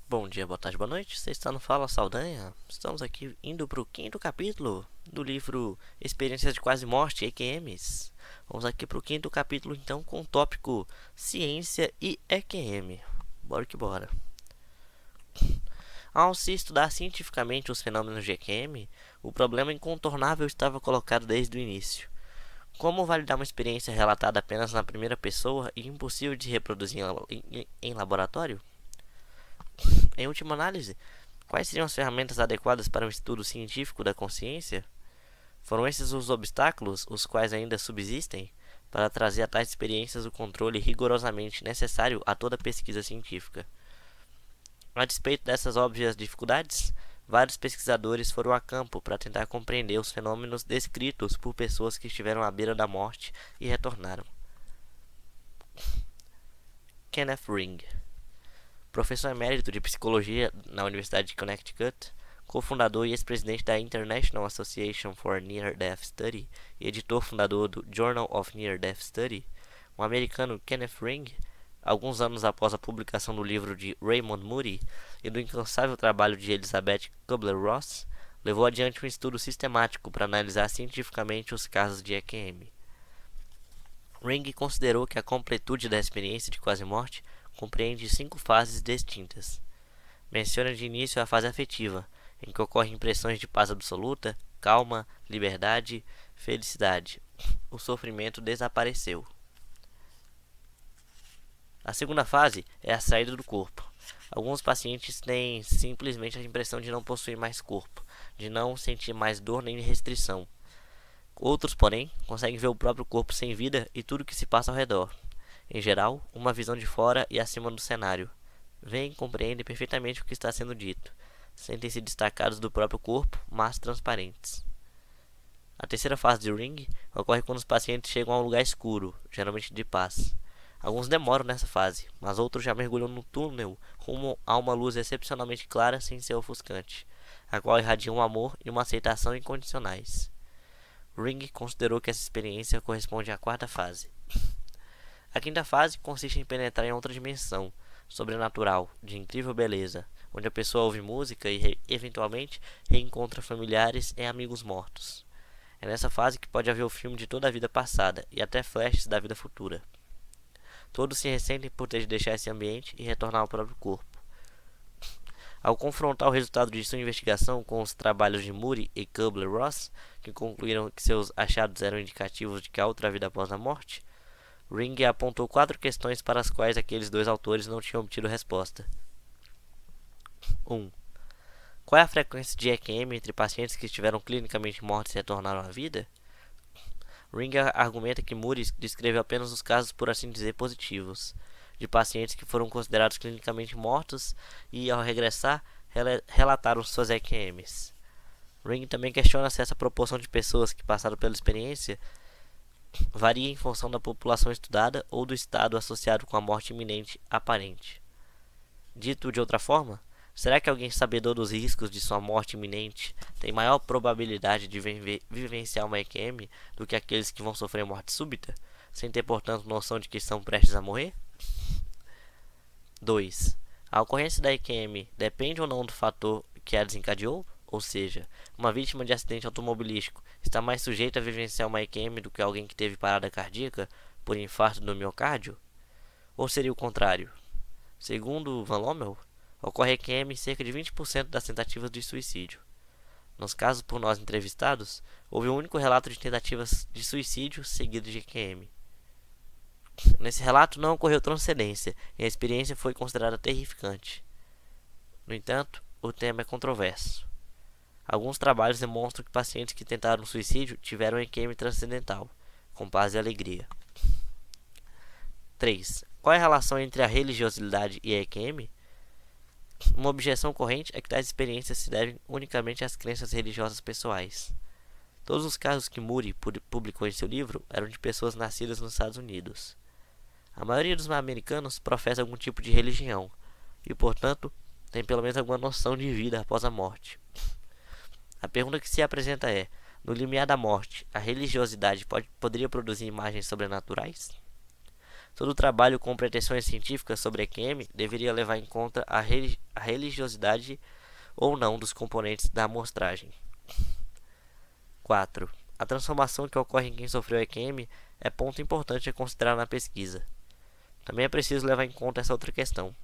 Bom dia, boa tarde, boa noite. Você está no Fala Saldanha? Estamos aqui indo para o quinto capítulo do livro Experiências de Quase Morte, EQMs. Vamos aqui para o quinto capítulo, então, com o tópico Ciência e EQM. Bora que bora. Ao se estudar cientificamente os fenômenos de EQM, o problema incontornável estava colocado desde o início. Como validar uma experiência relatada apenas na primeira pessoa e impossível de reproduzir em laboratório? Em última análise, quais seriam as ferramentas adequadas para um estudo científico da consciência? Foram esses os obstáculos, os quais ainda subsistem, para trazer a tais experiências o controle rigorosamente necessário a toda pesquisa científica. A despeito dessas óbvias dificuldades, vários pesquisadores foram a campo para tentar compreender os fenômenos descritos por pessoas que estiveram à beira da morte e retornaram. Kenneth Ring, professor emérito de psicologia na Universidade de Connecticut, cofundador e ex-presidente da International Association for Near-Death Study e editor fundador do Journal of Near-Death Study, o americano Kenneth Ring, alguns anos após a publicação do livro de Raymond Moody e do incansável trabalho de Elizabeth Kubler-Ross, levou adiante um estudo sistemático para analisar cientificamente os casos de EQM. Ring considerou que a completude da experiência de quase-morte compreende 5 fases distintas. Menciona de início a fase afetiva, em que ocorrem impressões de paz absoluta, calma, liberdade, felicidade. O sofrimento desapareceu. A segunda fase é a saída do corpo. Alguns pacientes têm simplesmente a impressão de não possuir mais corpo, de não sentir mais dor nem restrição. Outros, porém, conseguem ver o próprio corpo sem vida e tudo o que se passa ao redor. Em geral, uma visão de fora e acima do cenário. Veem e compreendem perfeitamente o que está sendo dito. Sentem-se destacados do próprio corpo, mas transparentes. A terceira fase de Ring ocorre quando os pacientes chegam a um lugar escuro, geralmente de paz. Alguns demoram nessa fase, mas outros já mergulham no túnel rumo a uma luz excepcionalmente clara sem ser ofuscante, a qual irradia um amor e uma aceitação incondicionais. Ring considerou que essa experiência corresponde à quarta fase. A quinta fase consiste em penetrar em outra dimensão, sobrenatural, de incrível beleza, onde a pessoa ouve música e, eventualmente, reencontra familiares e amigos mortos. É nessa fase que pode haver o filme de toda a vida passada e até flashes da vida futura. Todos se ressentem por ter de deixar esse ambiente e retornar ao próprio corpo. Ao confrontar o resultado de sua investigação com os trabalhos de Moody e Kubler-Ross, que concluíram que seus achados eram indicativos de que há outra vida após a morte, Ring apontou 4 questões para as quais aqueles dois autores não tinham obtido resposta. 1. Qual é a frequência de EQM entre pacientes que estiveram clinicamente mortos e retornaram à vida? Ring argumenta que Moody descreveu apenas os casos, por assim dizer, positivos, de pacientes que foram considerados clinicamente mortos e, ao regressar, relataram suas EQMs. Ring também questiona se essa proporção de pessoas que passaram pela experiência varia em função da população estudada ou do estado associado com a morte iminente aparente. Dito de outra forma, será que alguém sabedor dos riscos de sua morte iminente tem maior probabilidade de vivenciar uma EQM do que aqueles que vão sofrer morte súbita, sem ter, portanto, noção de que estão prestes a morrer? 2. A ocorrência da EQM depende ou não do fator que a desencadeou? Ou seja, uma vítima de acidente automobilístico está mais sujeita a vivenciar uma EQM do que alguém que teve parada cardíaca por infarto do miocárdio? Ou seria o contrário? Segundo Van Lommel, ocorre EQM em cerca de 20% das tentativas de suicídio. Nos casos por nós entrevistados, houve um único relato de tentativas de suicídio seguido de EQM. Nesse relato não ocorreu transcendência e a experiência foi considerada terrificante. No entanto, o tema é controverso. Alguns trabalhos demonstram que pacientes que tentaram suicídio tiveram EQM transcendental, com paz e alegria. 3. Qual é a relação entre a religiosidade e a EQM? Uma objeção corrente é que tais experiências se devem unicamente às crenças religiosas pessoais. Todos os casos que Moody publicou em seu livro eram de pessoas nascidas nos Estados Unidos. A maioria dos americanos professa algum tipo de religião e, portanto, tem pelo menos alguma noção de vida após a morte. A pergunta que se apresenta é: no limiar da morte, a religiosidade poderia produzir imagens sobrenaturais? Todo trabalho com pretensões científicas sobre EQM deveria levar em conta a religiosidade ou não dos componentes da amostragem. 4. A transformação que ocorre em quem sofreu EQM é ponto importante a considerar na pesquisa. Também é preciso levar em conta essa outra questão.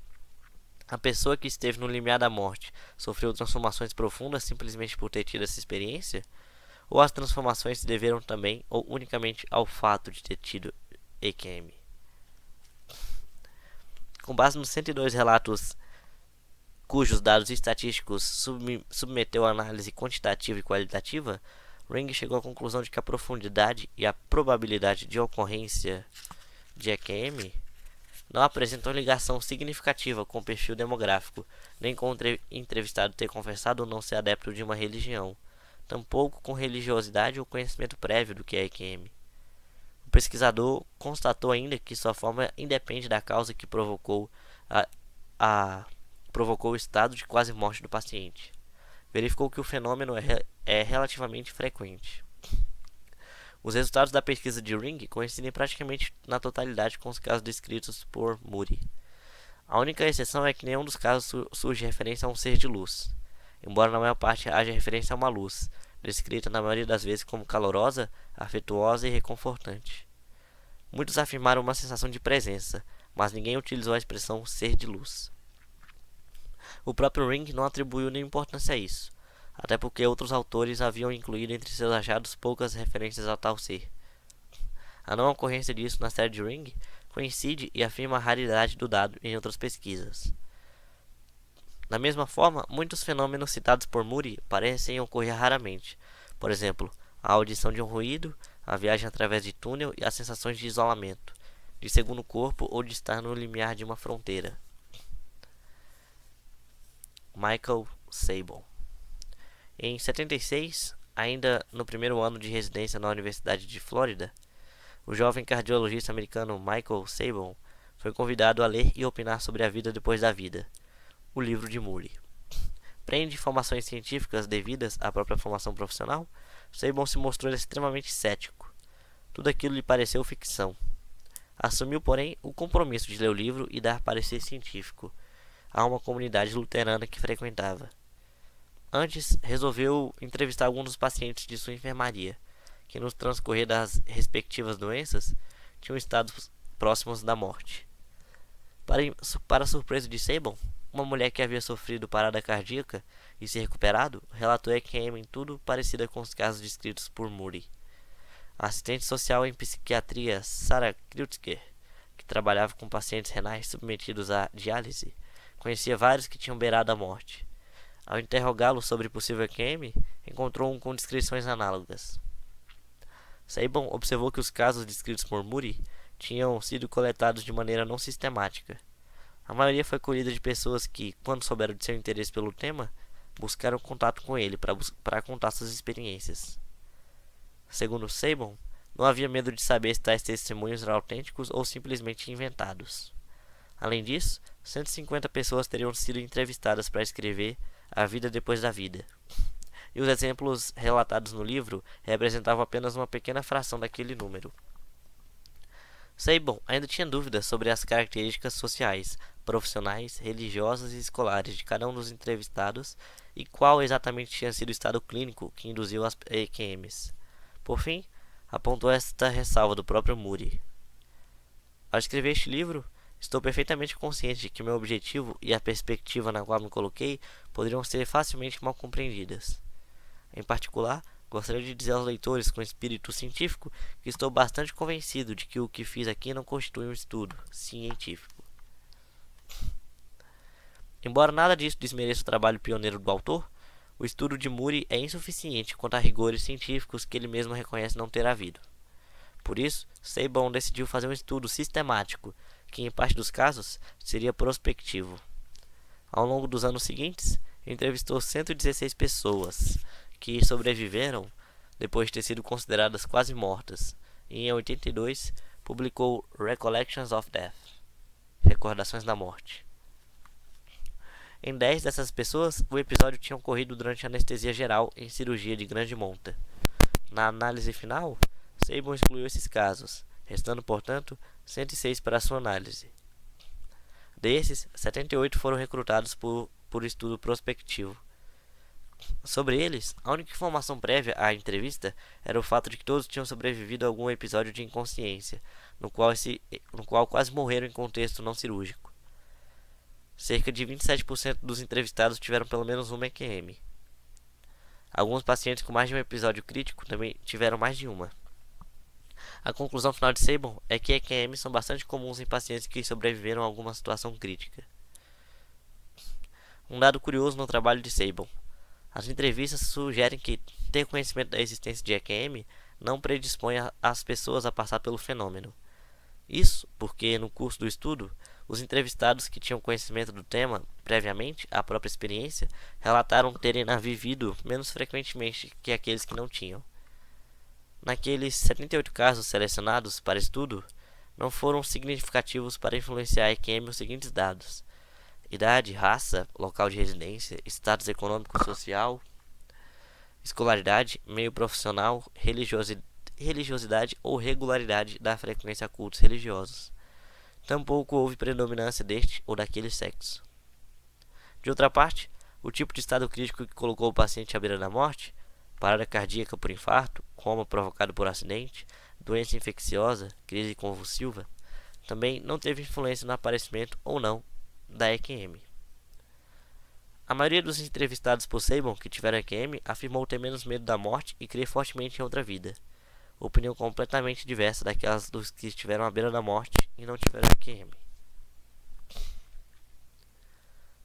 A pessoa que esteve no limiar da morte sofreu transformações profundas simplesmente por ter tido essa experiência? Ou as transformações se deveram também ou unicamente ao fato de ter tido EQM? Com base nos 102 relatos cujos dados estatísticos submeteu a análise quantitativa e qualitativa, Ring chegou à conclusão de que a profundidade e a probabilidade de ocorrência de EQM não apresentam ligação significativa com o perfil demográfico, nem com o entrevistado ter confessado ou não ser adepto de uma religião, tampouco com religiosidade ou conhecimento prévio do que é EQM. O pesquisador constatou ainda que sua forma independe da causa que provocou o estado de quase morte do paciente. Verificou que o fenômeno é relativamente frequente. Os resultados da pesquisa de Ring coincidem praticamente na totalidade com os casos descritos por Moody. A única exceção é que nenhum dos casos surge referência a um ser de luz, embora na maior parte haja referência a uma luz, descrita na maioria das vezes como calorosa, afetuosa e reconfortante. Muitos afirmaram uma sensação de presença, mas ninguém utilizou a expressão ser de luz. O próprio Ring não atribuiu nenhuma importância a isso, até porque outros autores haviam incluído entre seus achados poucas referências ao tal ser. A não ocorrência disso na série de Ring coincide e afirma a raridade do dado em outras pesquisas. Da mesma forma, muitos fenômenos citados por Moody parecem ocorrer raramente. Por exemplo, a audição de um ruído, a viagem através de túnel e as sensações de isolamento, de segundo corpo ou de estar no limiar de uma fronteira. Michael Sabol. Em 76, ainda no primeiro ano de residência na Universidade de Flórida, o jovem cardiologista americano Michael Sabol foi convidado a ler e opinar sobre a vida depois da vida, o livro de Moody. Prende informações científicas devidas à própria formação profissional, Sabol se mostrou extremamente cético. Tudo aquilo lhe pareceu ficção. Assumiu, porém, o compromisso de ler o livro e dar parecer científico a uma comunidade luterana que frequentava. Antes, resolveu entrevistar alguns dos pacientes de sua enfermaria, que no transcorrer das respectivas doenças tinham estado próximos da morte. Para surpresa de Sabol, uma mulher que havia sofrido parada cardíaca e se recuperado relatou EQM em tudo parecida com os casos descritos por Moody. A assistente social em psiquiatria Sarah Kreutzker, que trabalhava com pacientes renais submetidos à diálise, conhecia vários que tinham beirado a morte. Ao interrogá-lo sobre possível EQM, encontrou um com descrições análogas. Sabol observou que os casos descritos por Moody tinham sido coletados de maneira não sistemática. A maioria foi colhida de pessoas que, quando souberam de seu interesse pelo tema, buscaram contato com ele para contar suas experiências. Segundo Sabol, não havia medo de saber se tais testemunhos eram autênticos ou simplesmente inventados. Além disso, 150 pessoas teriam sido entrevistadas para escrever A Vida Depois da Vida. E os exemplos relatados no livro representavam apenas uma pequena fração daquele número. Sabol ainda tinha dúvidas sobre as características sociais, profissionais, religiosas e escolares de cada um dos entrevistados e qual exatamente tinha sido o estado clínico que induziu as EQMs. Por fim, apontou esta ressalva do próprio Moody. Ao escrever este livro, estou perfeitamente consciente de que meu objetivo e a perspectiva na qual me coloquei poderiam ser facilmente mal compreendidas. Em particular, gostaria de dizer aos leitores com espírito científico que estou bastante convencido de que o que fiz aqui não constitui um estudo científico. Embora nada disso desmereça o trabalho pioneiro do autor, o estudo de Moody é insuficiente quanto a rigores científicos que ele mesmo reconhece não ter havido. Por isso, Sabol decidiu fazer um estudo sistemático, que em parte dos casos seria prospectivo. Ao longo dos anos seguintes, entrevistou 116 pessoas, que sobreviveram depois de ter sido consideradas quase mortas, e em 82 publicou Recollections of Death, Recordações da Morte. Em 10 dessas pessoas, o episódio tinha ocorrido durante anestesia geral em cirurgia de grande monta. Na análise final, Sabol excluiu esses casos, restando, portanto, 106 para sua análise. Desses, 78 foram recrutados por estudo prospectivo. Sobre eles, a única informação prévia à entrevista era o fato de que todos tinham sobrevivido a algum episódio de inconsciência, no qual quase morreram em contexto não cirúrgico. Cerca de 27% dos entrevistados tiveram pelo menos uma EQM. Alguns pacientes com mais de um episódio crítico também tiveram mais de uma. A conclusão final de Sabon é que EQMs são bastante comuns em pacientes que sobreviveram a alguma situação crítica. Um dado curioso no trabalho de Sabon: as entrevistas sugerem que ter conhecimento da existência de EQM não predispõe as pessoas a passar pelo fenômeno. Isso porque, no curso do estudo, os entrevistados que tinham conhecimento do tema previamente à própria experiência relataram terem vivido menos frequentemente que aqueles que não tinham. Naqueles 78 casos selecionados para estudo, não foram significativos para influenciar a EQM os seguintes dados: idade, raça, local de residência, status econômico e social, escolaridade, meio profissional, religiosidade ou regularidade da frequência a cultos religiosos. Tampouco houve predominância deste ou daquele sexo. De outra parte, o tipo de estado crítico que colocou o paciente à beira da morte, parada cardíaca por infarto, coma provocado por acidente, doença infecciosa, crise convulsiva, também não teve influência no aparecimento ou não da EQM. A maioria dos entrevistados por Sabon que tiveram EQM afirmou ter menos medo da morte e crer fortemente em outra vida. Opinião completamente diversa daquelas dos que estiveram à beira da morte e não tiveram EQM.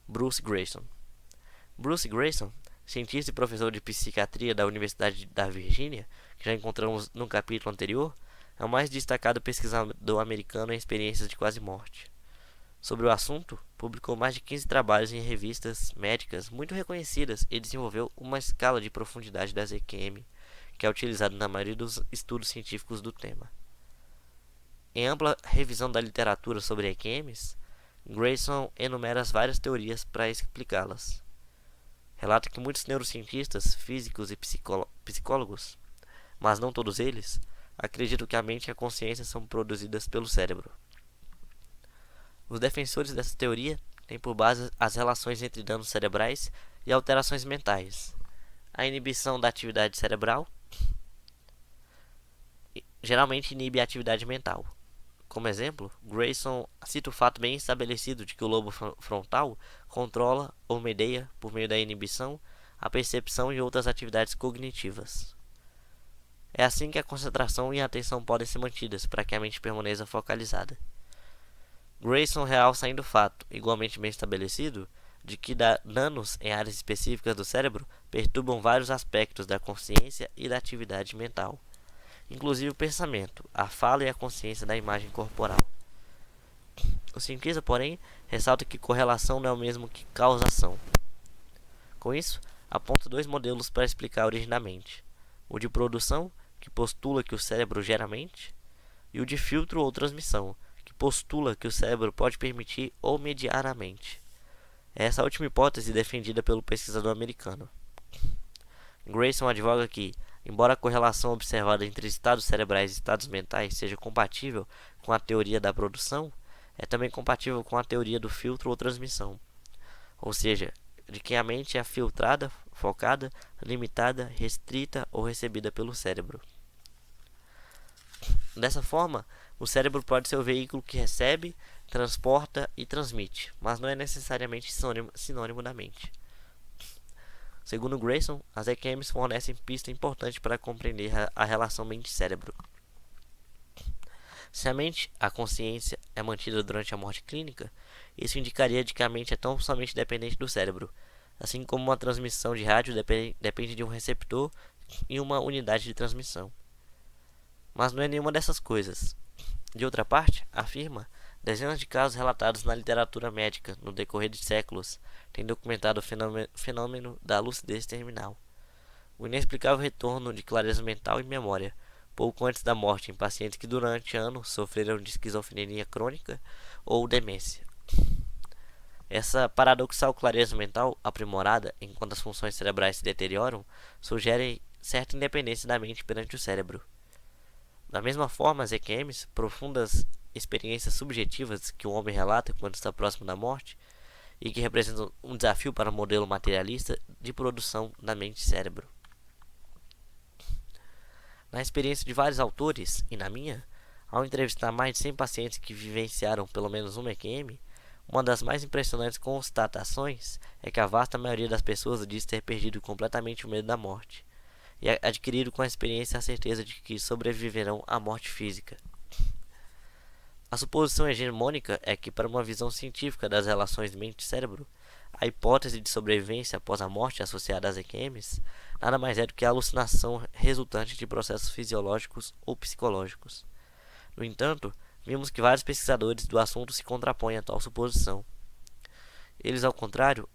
Bruce Greyson. Bruce Greyson, cientista e professor de psiquiatria da Universidade da Virgínia, que já encontramos no capítulo anterior, é o mais destacado pesquisador americano em experiências de quase morte. Sobre o assunto, publicou mais de 15 trabalhos em revistas médicas muito reconhecidas e desenvolveu uma escala de profundidade das EQM, que é utilizado na maioria dos estudos científicos do tema. Em ampla revisão da literatura sobre EQMs, Greyson enumera as várias teorias para explicá-las. Relata que muitos neurocientistas, físicos e psicólogos, mas não todos eles, acreditam que a mente e a consciência são produzidas pelo cérebro. Os defensores dessa teoria têm por base as relações entre danos cerebrais e alterações mentais. A inibição da atividade cerebral geralmente inibe a atividade mental. Como exemplo, Greyson cita o fato bem estabelecido de que o lobo frontal controla ou medeia, por meio da inibição, a percepção e outras atividades cognitivas. É assim que a concentração e a atenção podem ser mantidas para que a mente permaneça focalizada. Greyson realça ainda o fato, igualmente bem estabelecido, de que danos em áreas específicas do cérebro perturbam vários aspectos da consciência e da atividade mental, inclusive o pensamento, a fala e a consciência da imagem corporal. O cientista, porém, ressalta que correlação não é o mesmo que causação. Com isso, aponta dois modelos para explicar a origem da mente: o de produção, que postula que o cérebro gera a mente, e o de filtro ou transmissão, que postula que o cérebro pode permitir ou mediar a mente. É essa última hipótese defendida pelo pesquisador americano. Greyson advoga que, embora a correlação observada entre estados cerebrais e estados mentais seja compatível com a teoria da produção, é também compatível com a teoria do filtro ou transmissão, ou seja, de que a mente é filtrada, focada, limitada, restrita ou recebida pelo cérebro. Dessa forma, o cérebro pode ser o veículo que recebe, transporta e transmite, mas não é necessariamente sinônimo da mente. Segundo Greyson, as EQMs fornecem pista importante para compreender a relação mente-cérebro. Se a mente, a consciência, é mantida durante a morte clínica, isso indicaria de que a mente é tão somente dependente do cérebro, assim como uma transmissão de rádio depende de um receptor e uma unidade de transmissão. Mas não é nenhuma dessas coisas. De outra parte, afirma, dezenas de casos relatados na literatura médica no decorrer de séculos têm documentado o fenômeno da lucidez terminal, o inexplicável retorno de clareza mental e memória, pouco antes da morte em pacientes que durante anos sofreram de esquizofrenia crônica ou demência. Essa paradoxal clareza mental aprimorada enquanto as funções cerebrais se deterioram sugere certa independência da mente perante o cérebro. Da mesma forma, as EQMs, profundas experiências subjetivas que o homem relata quando está próximo da morte e que representam um desafio para o modelo materialista de produção da mente-cérebro. Na experiência de vários autores, e na minha, ao entrevistar mais de 100 pacientes que vivenciaram pelo menos uma EQM, uma das mais impressionantes constatações é que a vasta maioria das pessoas diz ter perdido completamente o medo da morte e adquirido com a experiência a certeza de que sobreviverão à morte física. A suposição hegemônica é que, para uma visão científica das relações mente-cérebro, a hipótese de sobrevivência após a morte associada às EQMs nada mais é do que a alucinação resultante de processos fisiológicos ou psicológicos. No entanto, vimos que vários pesquisadores do assunto se contrapõem a tal suposição. Eles, ao contrário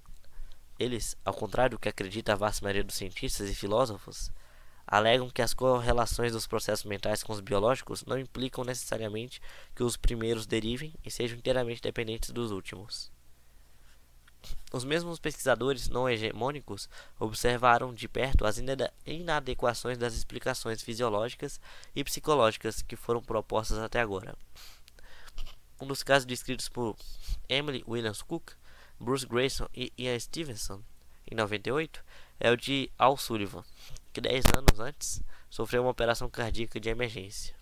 do que acredita a vasta maioria dos cientistas e filósofos, alegam que as correlações dos processos mentais com os biológicos não implicam necessariamente que os primeiros derivem e sejam inteiramente dependentes dos últimos. Os mesmos pesquisadores não hegemônicos observaram de perto as inadequações das explicações fisiológicas e psicológicas que foram propostas até agora. Um dos casos descritos por Emily Williams Cook, Bruce Greyson e Ian Stevenson, em 98, é o de Al Sullivan, que 10 anos antes sofreu uma operação cardíaca de emergência.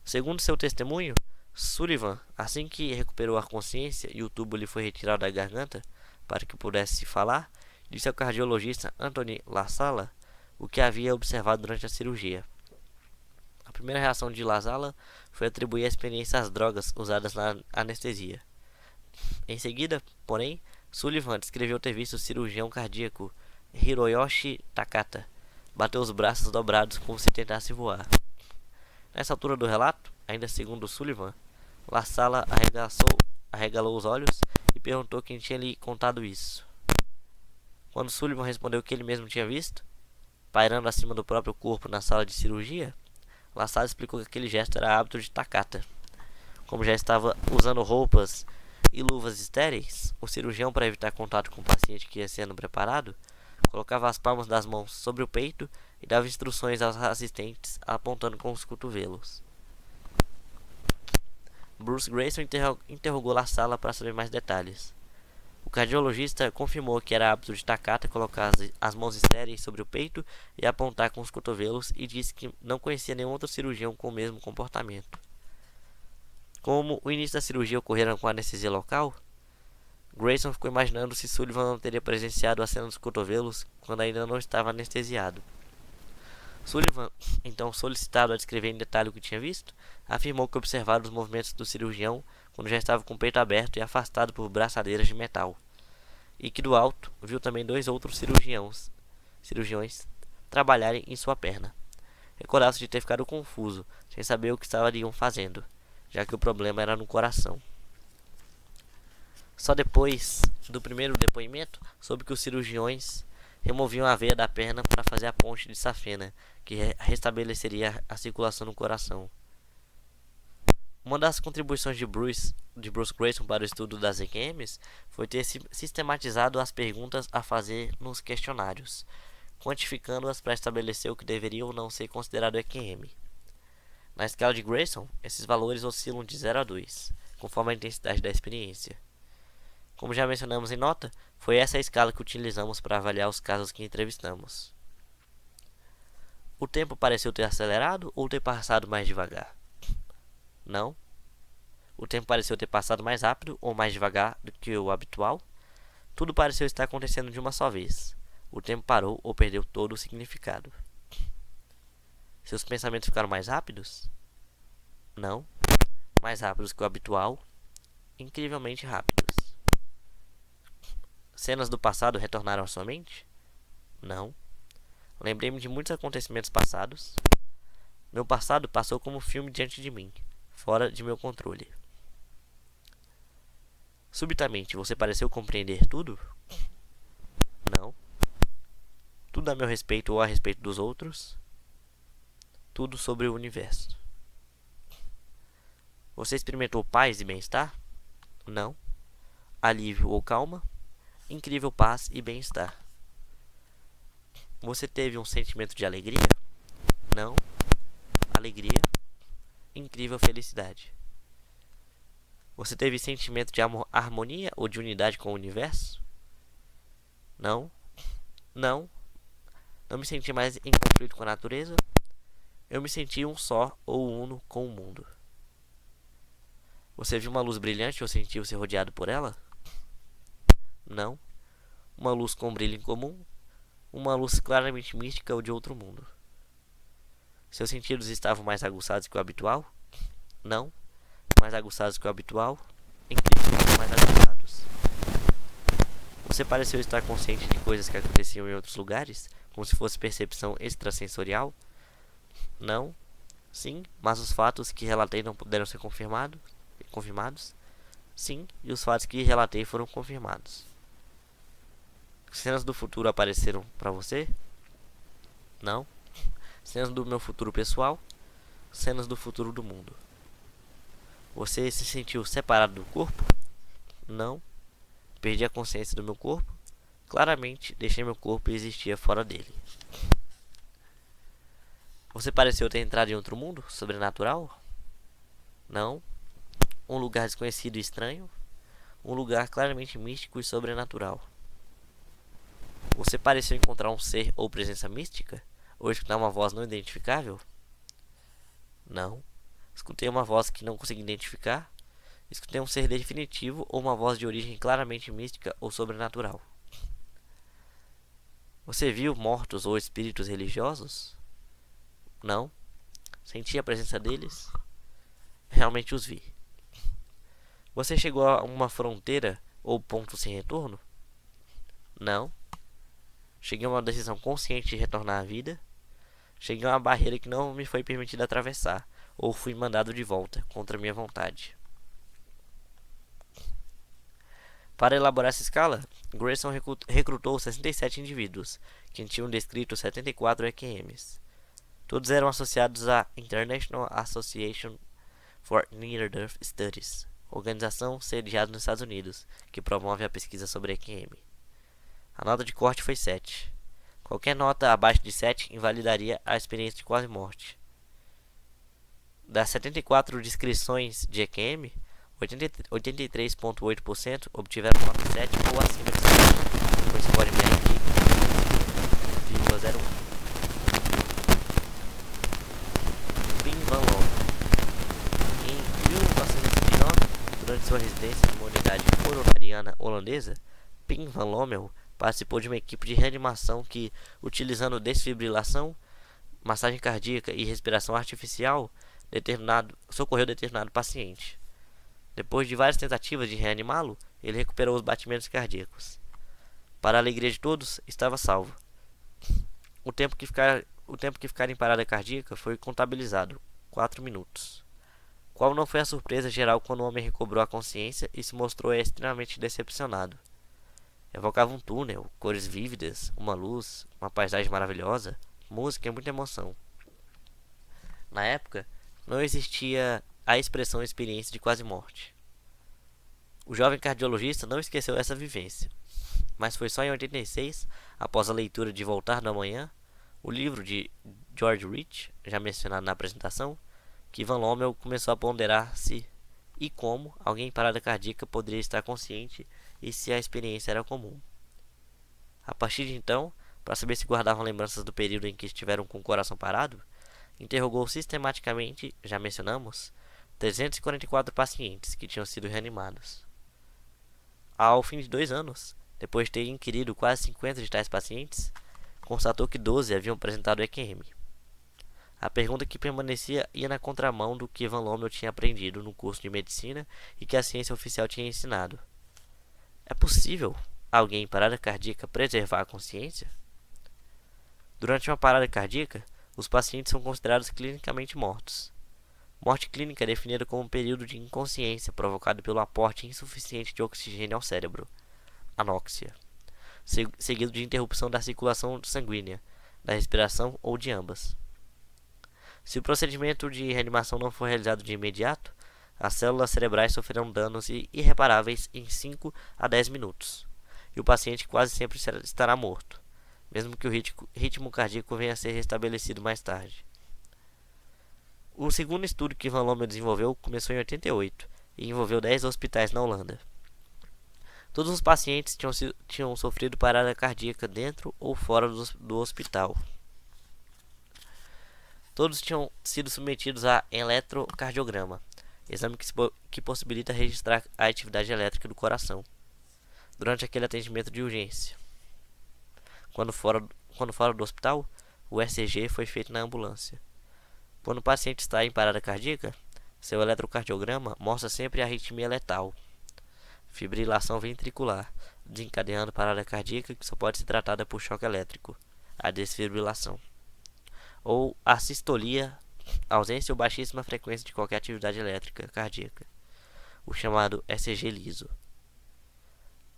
Segundo seu testemunho, Sullivan, assim que recuperou a consciência e o tubo lhe foi retirado da garganta para que pudesse falar, disse ao cardiologista Anthony LaSala o que havia observado durante a cirurgia. A primeira reação de LaSala foi atribuir a experiência às drogas usadas na anestesia. Em seguida, porém, Sullivan descreveu ter visto o cirurgião cardíaco Hiroyoshi Takata bater os braços dobrados como se tentasse voar. Nessa altura do relato, ainda segundo Sullivan, LaSala arregalou os olhos e perguntou quem tinha lhe contado isso. Quando Sullivan respondeu que ele mesmo tinha visto, pairando acima do próprio corpo na sala de cirurgia, LaSala explicou que aquele gesto era hábito de Takata. Como já estava usando roupas e luvas estéreis, o cirurgião, para evitar contato com o paciente que ia sendo preparado, colocava as palmas das mãos sobre o peito e dava instruções aos assistentes apontando com os cotovelos. Bruce Greyson interrogou LaSala para saber mais detalhes. O cardiologista confirmou que era hábito de Takata colocar as mãos estéreis sobre o peito e apontar com os cotovelos e disse que não conhecia nenhum outro cirurgião com o mesmo comportamento. Como o início da cirurgia ocorrera com anestesia local, Greyson ficou imaginando se Sullivan não teria presenciado a cena dos cotovelos quando ainda não estava anestesiado. Sullivan, então solicitado a descrever em detalhe o que tinha visto, afirmou que observara os movimentos do cirurgião quando já estava com o peito aberto e afastado por braçadeiras de metal, e que do alto viu também 2 outros cirurgiões trabalharem em sua perna. Recordava-se de ter ficado confuso, sem saber o que estariam fazendo, já que o problema era no coração. Só depois do primeiro depoimento, soube que os cirurgiões removiam a veia da perna para fazer a ponte de safena, que restabeleceria a circulação no coração. Uma das contribuições de Bruce Greyson para o estudo das EQMs foi ter sistematizado as perguntas a fazer nos questionários, quantificando-as para estabelecer o que deveria ou não ser considerado EQM. Na escala de Greyson, esses valores oscilam de 0 a 2, conforme a intensidade da experiência. Como já mencionamos em nota, foi essa a escala que utilizamos para avaliar os casos que entrevistamos. O tempo pareceu ter acelerado ou ter passado mais devagar? Não. O tempo pareceu ter passado mais rápido ou mais devagar do que o habitual? Tudo pareceu estar acontecendo de uma só vez. O tempo parou ou perdeu todo o significado. Seus pensamentos ficaram mais rápidos? Não. Mais rápidos que o habitual? Incrivelmente rápidos. Cenas do passado retornaram à sua mente? Não. Lembrei-me de muitos acontecimentos passados. Meu passado passou como um filme diante de mim, fora de meu controle. Subitamente, você pareceu compreender tudo? Não. Tudo a meu respeito ou a respeito dos outros? Tudo sobre o universo. Você experimentou paz e bem-estar? Não. Alívio ou calma? Incrível paz e bem-estar. Você teve um sentimento de alegria? Não. alegria, incrível felicidade. Você teve sentimento de harmonia ou de unidade com o universo? Não. Não. Não me senti mais em conflito com a natureza. Eu me senti um só ou uno com o mundo. Você viu uma luz brilhante ou sentiu-se rodeado por ela? Não. Uma luz com brilho incomum. Uma luz claramente mística ou de outro mundo. Seus sentidos estavam mais aguçados que o habitual? Não. Mais aguçados que o habitual? Incrivelmente mais aguçados. Você pareceu estar consciente de coisas que aconteciam em outros lugares, como se fosse percepção extrasensorial? Não. Sim, mas os fatos que relatei não puderam ser confirmados? Sim, e os fatos que relatei foram confirmados. Cenas do futuro apareceram para você? Não. Cenas do meu futuro pessoal? Cenas do futuro do mundo. Você se sentiu separado do corpo? Não. Perdi a consciência do meu corpo? Claramente, deixei meu corpo e existia fora dele. Você pareceu ter entrado em outro mundo sobrenatural? Não. Um lugar desconhecido e estranho? Um lugar claramente místico e sobrenatural. Você pareceu encontrar um ser ou presença mística? Ou escutar uma voz não identificável? Não. Escutei uma voz que não consegui identificar. Escutei um ser definitivo ou uma voz de origem claramente mística ou sobrenatural. Você viu mortos ou espíritos religiosos? Não. Senti a presença deles? Realmente os vi. Você chegou a uma fronteira ou ponto sem retorno? Não. Cheguei a uma decisão consciente de retornar à vida? Cheguei a uma barreira que não me foi permitido atravessar, ou fui mandado de volta, contra minha vontade. Para elaborar essa escala, Grayson recrutou 67 indivíduos, que tinham descrito 74 EQMs. Todos eram associados à International Association for Near-Earth Studies, organização sediada nos Estados Unidos, que promove a pesquisa sobre EQM. A nota de corte foi 7. Qualquer nota abaixo de 7 invalidaria a experiência de quase morte. Das 74 descrições de EQM, 83,8% obtiveram nota 7 ou acima de 7, com score médio de 0,01. Pim Van Lommel. Em 1929, durante sua residência numa unidade coronariana holandesa, Pim Van Lommel participou de uma equipe de reanimação que, utilizando desfibrilação, massagem cardíaca e respiração artificial, socorreu determinado paciente. Depois de várias tentativas de reanimá-lo, ele recuperou os batimentos cardíacos. Para a alegria de todos, estava salvo. O tempo que ficar em parada cardíaca foi contabilizado, 4 minutos. Qual não foi a surpresa geral quando o homem recobrou a consciência e se mostrou extremamente decepcionado. Evocava um túnel, cores vívidas, uma luz, uma paisagem maravilhosa, música e muita emoção. Na época, não existia a expressão experiência de quase morte. O jovem cardiologista não esqueceu essa vivência, mas foi só em 86, após a leitura de Voltar da Manhã, o livro de George Rich, já mencionado na apresentação, que Van Lommel começou a ponderar se e como alguém em parada cardíaca poderia estar consciente e se a experiência era comum. A partir de então, para saber se guardavam lembranças do período em que estiveram com o coração parado, interrogou sistematicamente, já mencionamos, 344 pacientes que tinham sido reanimados. Ao fim de 2 anos, depois de ter inquirido quase 50 de tais pacientes, constatou que 12 haviam apresentado EQM. A pergunta que permanecia ia na contramão do que Van Lommel tinha aprendido no curso de medicina e que a ciência oficial tinha ensinado. É possível alguém em parada cardíaca preservar a consciência? Durante uma parada cardíaca, os pacientes são considerados clinicamente mortos. Morte clínica é definida como um período de inconsciência provocado pelo aporte insuficiente de oxigênio ao cérebro, anóxia, seguido de interrupção da circulação sanguínea, da respiração ou de ambas. Se o procedimento de reanimação não for realizado de imediato, as células cerebrais sofrerão danos irreparáveis em 5 a 10 minutos, e o paciente quase sempre estará morto, mesmo que o ritmo cardíaco venha a ser restabelecido mais tarde. O segundo estudo que Van Lommel desenvolveu começou em 88 e envolveu 10 hospitais na Holanda. Todos os pacientes tinham sofrido parada cardíaca dentro ou fora do hospital. Todos tinham sido submetidos a eletrocardiograma, exame que possibilita registrar a atividade elétrica do coração durante aquele atendimento de urgência. Quando fora do hospital, o ECG foi feito na ambulância. Quando o paciente está em parada cardíaca, seu eletrocardiograma mostra sempre a arritmia letal, fibrilação ventricular, desencadeando parada cardíaca que só pode ser tratada por choque elétrico, a desfibrilação, ou a sistolia, ausência ou baixíssima frequência de qualquer atividade elétrica cardíaca, o chamado ECG liso.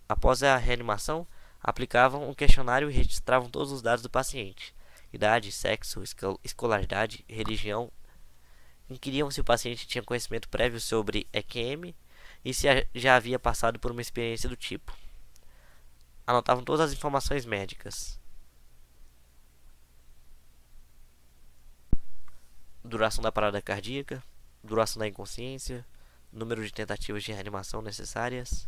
Após a reanimação, aplicavam um questionário e registravam todos os dados do paciente: idade, sexo, escolaridade, religião. Inquiriam se o paciente tinha conhecimento prévio sobre EQM e se já havia passado por uma experiência do tipo. Anotavam todas as informações médicas: duração da parada cardíaca, duração da inconsciência, número de tentativas de reanimação necessárias,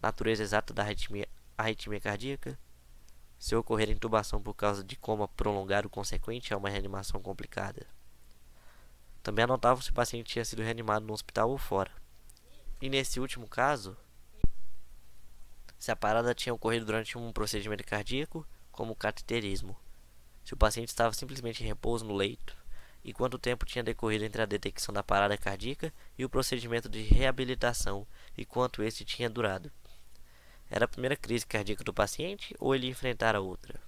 natureza exata da arritmia cardíaca, se ocorrer intubação por causa de coma prolongado consequente a uma reanimação complicada. Também anotavam se o paciente tinha sido reanimado no hospital ou fora. E nesse último caso, se a parada tinha ocorrido durante um procedimento cardíaco, como o cateterismo, se o paciente estava simplesmente em repouso no leito, e quanto tempo tinha decorrido entre a detecção da parada cardíaca e o procedimento de reabilitação, e quanto este tinha durado. Era a primeira crise cardíaca do paciente ou ele enfrentara outra?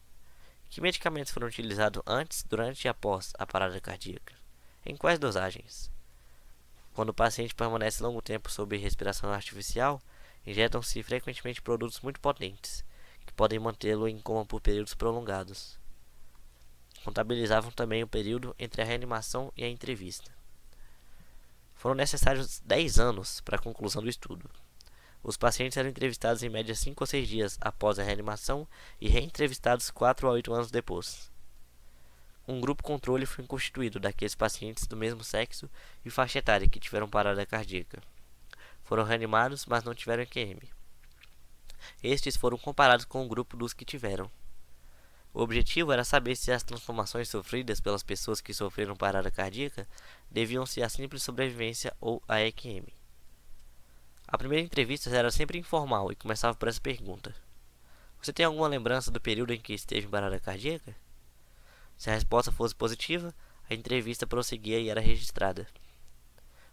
Que medicamentos foram utilizados antes, durante e após a parada cardíaca? Em quais dosagens? Quando o paciente permanece longo tempo sob respiração artificial, injetam-se frequentemente produtos muito potentes, que podem mantê-lo em coma por períodos prolongados. Contabilizavam também o período entre a reanimação e a entrevista. Foram necessários 10 anos para a conclusão do estudo. Os pacientes eram entrevistados em média 5 ou 6 dias após a reanimação e reentrevistados 4 a 8 anos depois. Um grupo controle foi constituído daqueles pacientes do mesmo sexo e faixa etária que tiveram parada cardíaca. Foram reanimados, mas não tiveram EQM. Estes foram comparados com o grupo dos que tiveram. O objetivo era saber se as transformações sofridas pelas pessoas que sofreram parada cardíaca deviam-se à simples sobrevivência ou à EQM. A primeira entrevista era sempre informal e começava por essa pergunta: você tem alguma lembrança do período em que esteve em parada cardíaca? Se a resposta fosse positiva, a entrevista prosseguia e era registrada.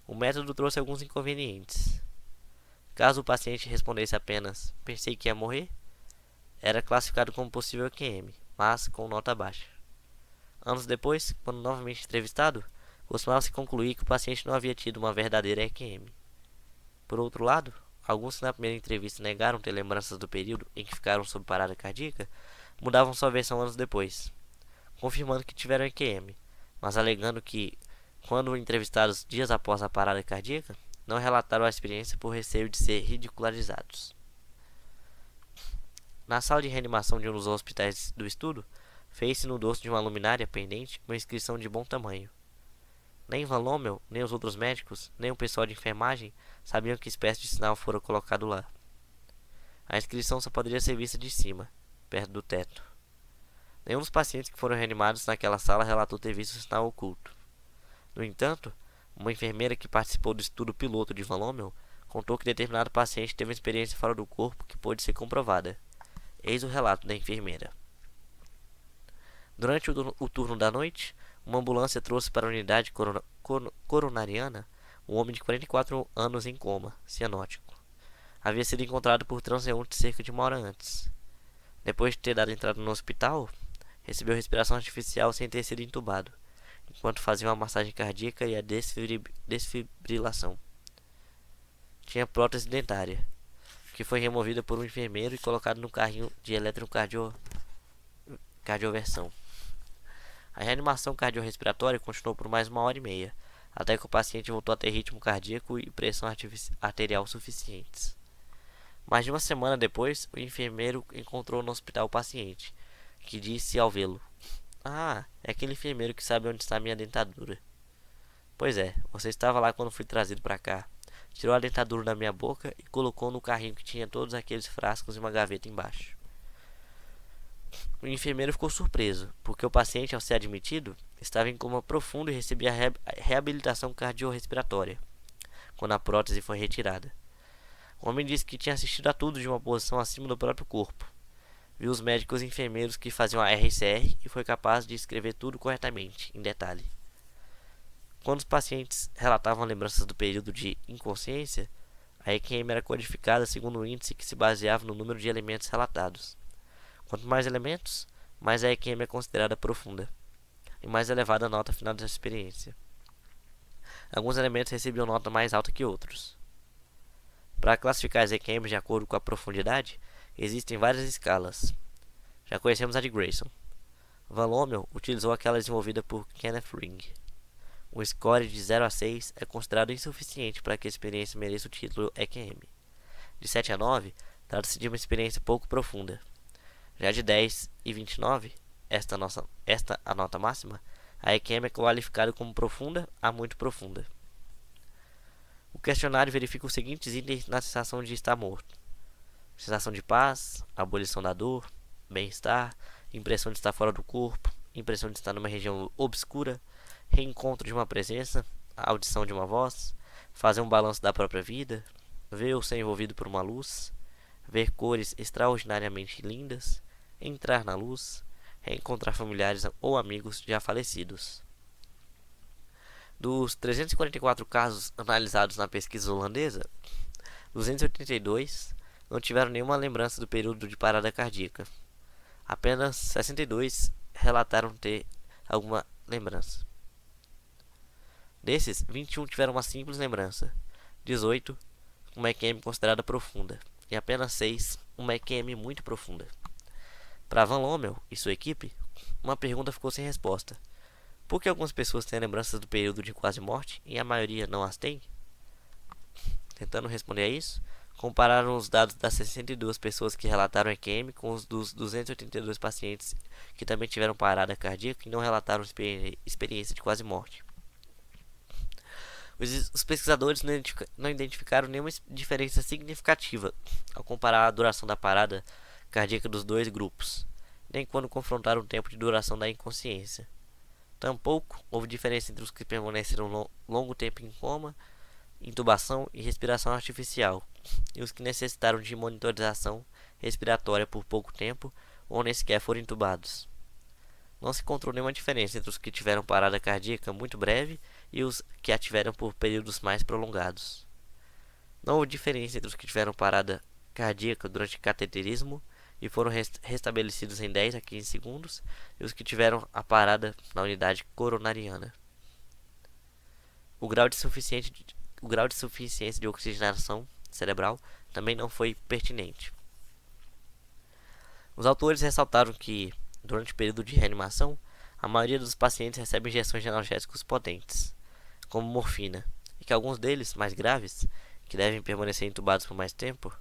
O método trouxe alguns inconvenientes. Caso o paciente respondesse apenas "pensei que ia morrer", era classificado como possível EQM, mas com nota baixa. Anos depois, quando novamente entrevistado, costumava-se concluir que o paciente não havia tido uma verdadeira EQM. Por outro lado, alguns que na primeira entrevista negaram ter lembranças do período em que ficaram sob parada cardíaca, mudavam sua versão anos depois, confirmando que tiveram EQM, mas alegando que, quando entrevistados dias após a parada cardíaca, não relataram a experiência por receio de ser ridicularizados. Na sala de reanimação de um dos hospitais do estudo, fez-se no dorso de uma luminária pendente uma inscrição de bom tamanho. Nem Van Lommel, nem os outros médicos, nem o pessoal de enfermagem sabiam que espécie de sinal fora colocado lá. A inscrição só poderia ser vista de cima, perto do teto. Nenhum dos pacientes que foram reanimados naquela sala relatou ter visto o sinal oculto. No entanto, uma enfermeira que participou do estudo piloto de Van Lommel contou que determinado paciente teve uma experiência fora do corpo que pôde ser comprovada. Eis o relato da enfermeira. Durante o turno da noite, uma ambulância trouxe para a unidade coronariana um homem de 44 anos em coma, cianótico. Havia sido encontrado por transeunte cerca de 1 hora antes. Depois de ter dado entrada no hospital, recebeu respiração artificial sem ter sido entubado, enquanto fazia uma massagem cardíaca e a desfibrilação. Tinha prótese dentária, que foi removida por um enfermeiro e colocado no carrinho de eletrocardioversão. A reanimação cardiorrespiratória continuou por mais 1 hora e meia, até que o paciente voltou a ter ritmo cardíaco e pressão arterial suficientes. Mais de 1 semana depois, o enfermeiro encontrou no hospital o paciente, que disse ao vê-lo: "Ah, é aquele enfermeiro que sabe onde está minha dentadura." Pois é, você estava lá quando fui trazido para cá. Tirou a dentadura da minha boca e colocou no carrinho que tinha todos aqueles frascos e uma gaveta embaixo. O enfermeiro ficou surpreso, porque o paciente, ao ser admitido, estava em coma profundo e recebia reabilitação cardiorrespiratória, quando a prótese foi retirada. O homem disse que tinha assistido a tudo de uma posição acima do próprio corpo. Viu os médicos e enfermeiros que faziam a RCR e foi capaz de escrever tudo corretamente, em detalhe. Quando os pacientes relatavam lembranças do período de inconsciência, a EQM era codificada segundo um índice que se baseava no número de elementos relatados. Quanto mais elementos, mais a EQM é considerada profunda, e mais elevada a nota final dessa experiência. Alguns elementos recebiam nota mais alta que outros. Para classificar as EQMs de acordo com a profundidade, existem várias escalas. Já conhecemos a de Grayson. Van Lommel utilizou aquela desenvolvida por Kenneth Ring. Um score de 0 a 6 é considerado insuficiente para que a experiência mereça o título EQM. De 7 a 9, trata-se de uma experiência pouco profunda. Já de 10 e 29, esta a nota máxima, a EQM é qualificada como profunda a muito profunda. O questionário verifica os seguintes itens na sensação de estar morto: sensação de paz, abolição da dor, bem-estar, impressão de estar fora do corpo, impressão de estar numa região obscura, reencontro de uma presença, audição de uma voz, fazer um balanço da própria vida, ver ou ser envolvido por uma luz, ver cores extraordinariamente lindas, entrar na luz, reencontrar familiares ou amigos já falecidos. Dos 344 casos analisados na pesquisa holandesa, 282 não tiveram nenhuma lembrança do período de parada cardíaca. Apenas 62 relataram ter alguma lembrança. Desses, 21 tiveram uma simples lembrança, 18 uma EQM considerada profunda e apenas 6 uma EQM muito profunda. Para Van Lommel e sua equipe, uma pergunta ficou sem resposta: por que algumas pessoas têm lembranças do período de quase morte e a maioria não as tem? Tentando responder a isso, compararam os dados das 62 pessoas que relataram EQM com os dos 282 pacientes que também tiveram parada cardíaca e não relataram experiência de quase morte. Os pesquisadores não identificaram nenhuma diferença significativa ao comparar a duração da parada cardíaca dos dois grupos, nem quando confrontaram o tempo de duração da inconsciência. Tampouco houve diferença entre os que permaneceram longo tempo em coma, intubação e respiração artificial, e os que necessitaram de monitorização respiratória por pouco tempo ou nem sequer foram intubados. Não se encontrou nenhuma diferença entre os que tiveram parada cardíaca muito breve e os que a tiveram por períodos mais prolongados. Não houve diferença entre os que tiveram parada cardíaca durante cateterismo e foram restabelecidos em 10 a 15 segundos e os que tiveram a parada na unidade coronariana. O grau de suficiência de oxigenação cerebral também não foi pertinente. Os autores ressaltaram que, durante o período de reanimação, a maioria dos pacientes recebe injeções de analgésicos potentes, como morfina, e que alguns deles, mais graves, que devem permanecer entubados por mais tempo,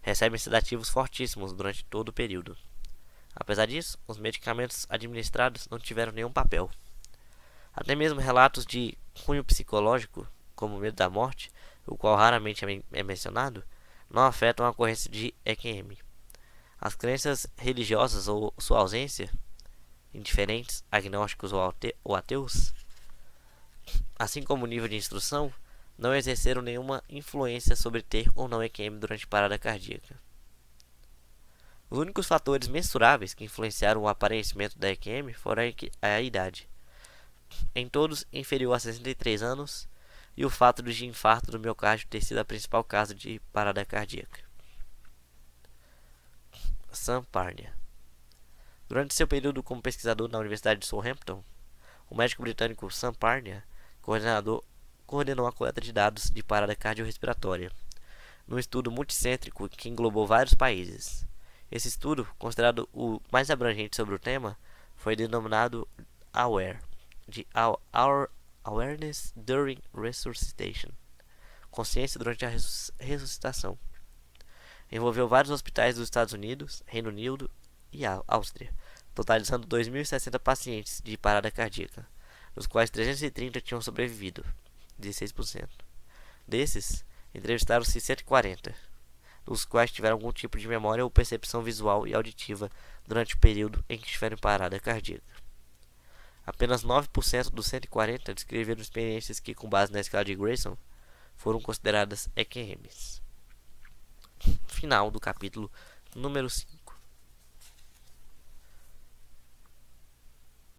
recebem sedativos fortíssimos durante todo o período. Apesar disso, os medicamentos administrados não tiveram nenhum papel. Até mesmo relatos de cunho psicológico, como o medo da morte, o qual raramente é mencionado, não afetam a ocorrência de EQM. As crenças religiosas ou sua ausência, indiferentes, agnósticos ou ateus, assim como o nível de instrução, não exerceram nenhuma influência sobre ter ou não EQM durante parada cardíaca. Os únicos fatores mensuráveis que influenciaram o aparecimento da EQM foram a idade, em todos inferior a 63 anos, e o fato de infarto do miocárdio ter sido a principal causa de parada cardíaca. Sam Parnia. Durante seu período como pesquisador na Universidade de Southampton, o médico britânico Sam Parnia coordenou a coleta de dados de parada cardiorrespiratória, num estudo multicêntrico que englobou vários países. Esse estudo, considerado o mais abrangente sobre o tema, foi denominado AWARE, de Our Awareness During Resuscitation, consciência durante a ressuscitação. Envolveu vários hospitais dos Estados Unidos, Reino Unido e Áustria, totalizando 2.060 pacientes de parada cardíaca, dos quais 330 tinham sobrevivido, 16%. Desses, entrevistaram-se 140, dos quais tiveram algum tipo de memória ou percepção visual e auditiva durante o período em que estiveram em parada cardíaca. Apenas 9% dos 140 descreveram experiências que, com base na escala de Grayson, foram consideradas EQMs. Final do capítulo número 5.